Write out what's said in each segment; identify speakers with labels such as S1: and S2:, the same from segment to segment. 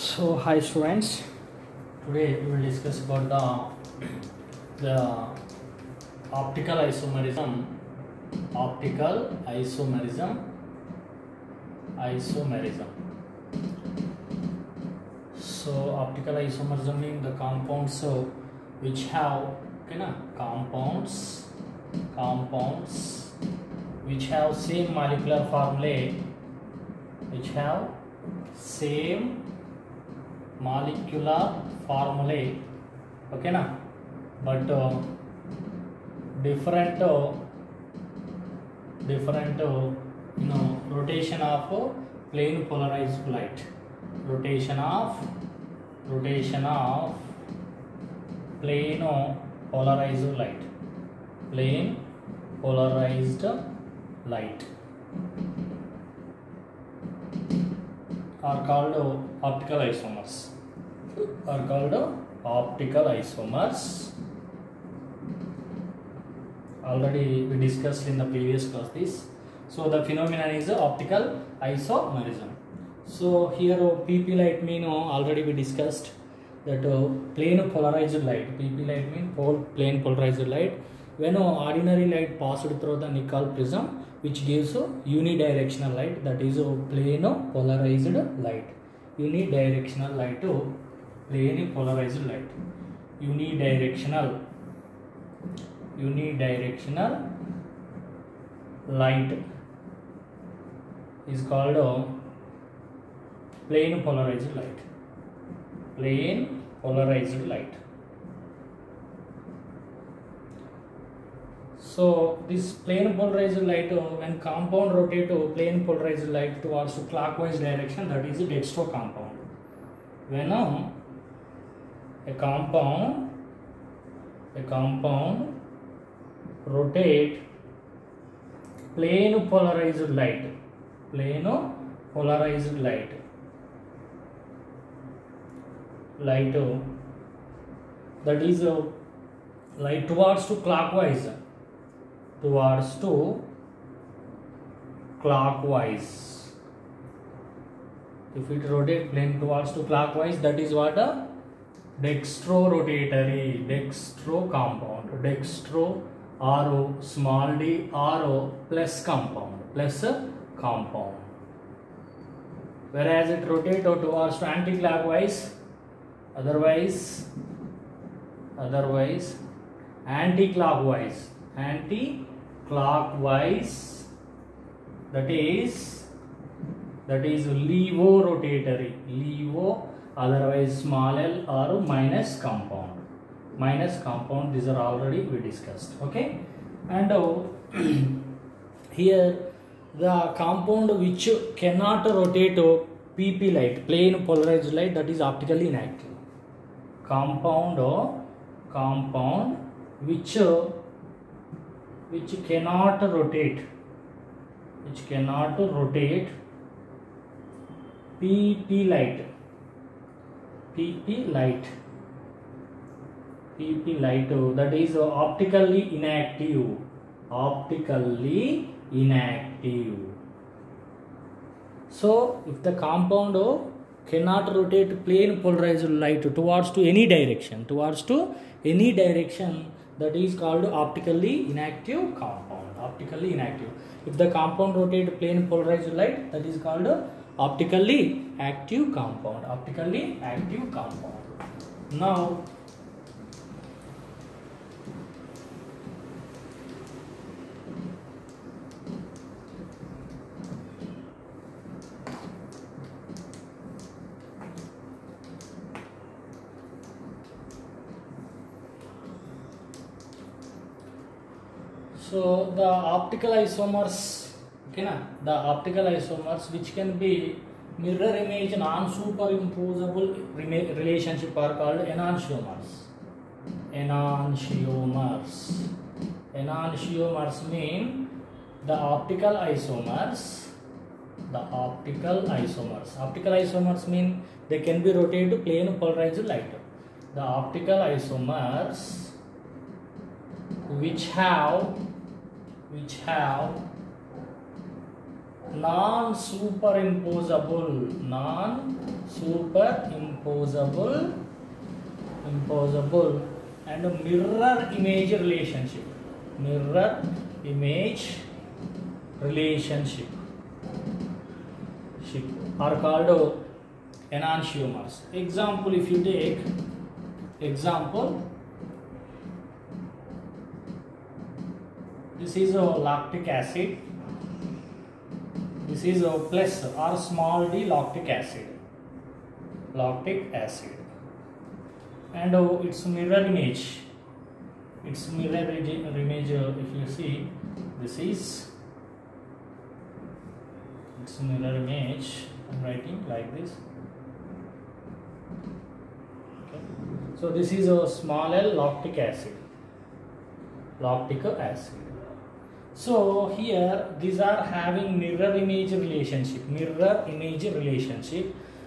S1: So hi students, today we will discuss about the optical isomerism. Isomerism. So optical isomerism means the compounds which have compounds which have same molecular formulae, okay na, but different rotation of plane polarized light, rotation of plane polarized light are called optical isomers. Already we discussed in the previous class this. So the phenomenon is optical isomerism. So here PP light mean already we discussed that plane polarized light. PP light mean plane polarized light. When ordinary light passed through the nickel prism, which gives unidirectional light, that is plane polarized light. Unidirectional light to plane polarized light. Unidirectional light is called plane polarized light. So this plane polarized light, when compound rotate plane polarized light towards clockwise direction, that is a dextro compound. When a compound rotate plane polarized light, that is light towards clockwise. If it rotate plane towards clockwise, that is what a dextro compound. Dextro R small d R plus compound. Whereas it rotate towards anti-clockwise, otherwise anti-clockwise, that is levo-rotatory, otherwise small l or minus compound. These are already we discussed. Okay, and here the compound which cannot rotate PP light, plane polarized light, that is optically inactive. Compound which cannot rotate PP light, that is optically inactive. So if the compound cannot rotate plane polarized light towards any direction, that is called optically inactive compound. If the compound rotate plane polarized light, that is called optically active compound. Now so the optical isomers, which can be mirror image non-superimposable relationship are called enantiomers mean the optical isomers mean they can be rotated plane polarized light. The optical isomers which have imposable and mirror image relationship. Mirror image relationship are called enantiomers. Example, if you take example, this is a lactic acid. This is a plus or small d lactic acid. And its mirror image. If you see, this is its mirror image. I'm writing like this. Okay. So this is a small l lactic acid. So here these are having mirror image relationship,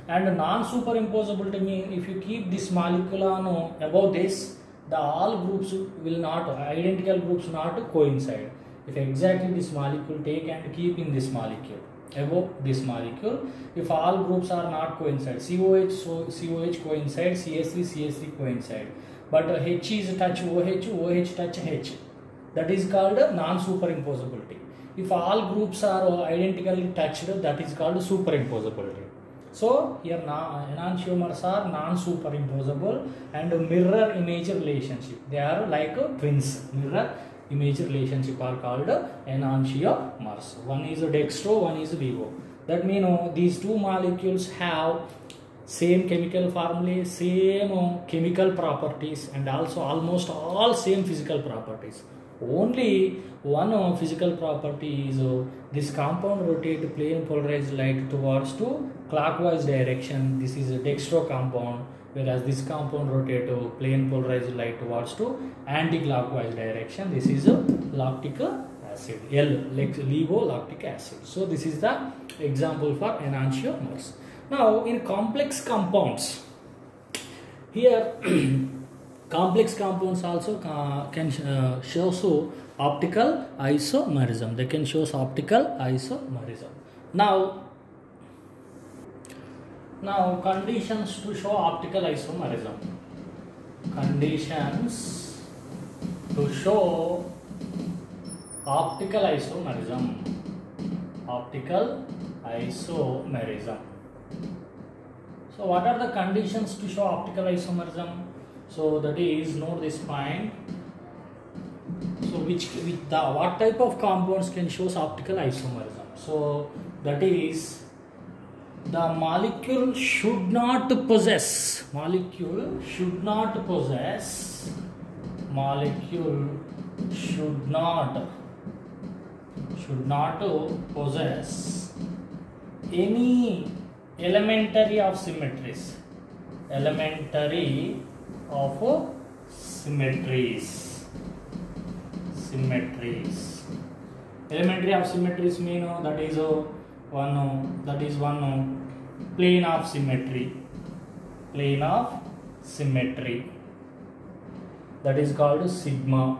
S1: and non-superimposability means if you keep this molecule on above this, the all groups will not, identical groups not coincide. If exactly this molecule take and keep in this molecule, above this molecule, if all groups are not coincide, COH, so COH coincide, CH3 coincide, but H is touch OH, OH touch H. That is called non-superimposability. If all groups are identically touched, that is called superimposability. So here enantiomers are non-superimposable and mirror image relationship. They are like twins. Mirror image relationship are called enantiomers. One is dextro, one is vivo. That means these two molecules have same chemical formulae, same chemical properties, and also almost all same physical properties. Only one physical property is this compound rotate plane polarized light towards to clockwise direction. This is a dextro compound, whereas this compound rotate plane polarized light towards to anti-clockwise direction. This is a lactic acid, levulactic acid. So this is the example for enantiomers. Now in complex compounds, here complex compounds also can show optical isomerism. They can show optical isomerism. Now conditions to show optical isomerism. Conditions to show optical isomerism. So what are the conditions to show optical isomerism? So that is, note this point. So what type of compounds can show optical isomerism? So that is, the molecule should not possess any elementary of symmetries. Elementary of symmetries. Elementary of symmetries mean that is one plane of symmetry. That is called sigma.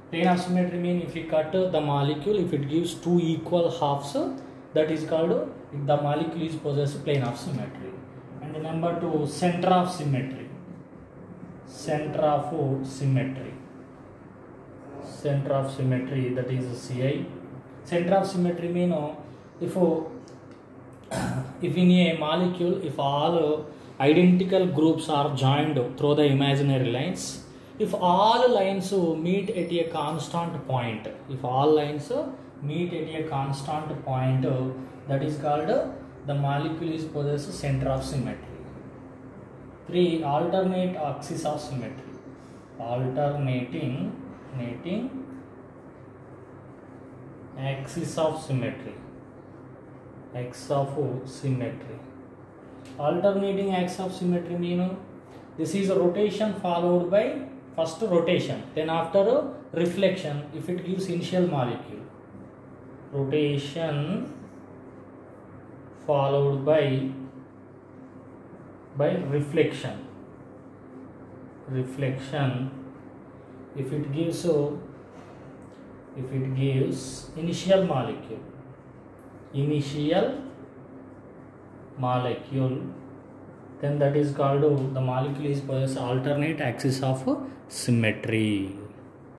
S1: Plane of symmetry mean if you cut the molecule, if it gives two equal halves, that is called the molecule is possessed plane of symmetry. And number two, center of symmetry. That is Ci. Center of symmetry mean if in a molecule, if all identical groups are joined through the imaginary lines, if all lines meet at a constant point, that is called the molecule is possessed center of symmetry. 3. Alternate axis of symmetry. Alternating axis of symmetry. Alternating axis of symmetry means this is a rotation followed by first rotation, then after reflection, if it gives initial molecule. Rotation followed by reflection. If it gives initial molecule, initial molecule, then that is called the molecule is possess alternate axis of symmetry.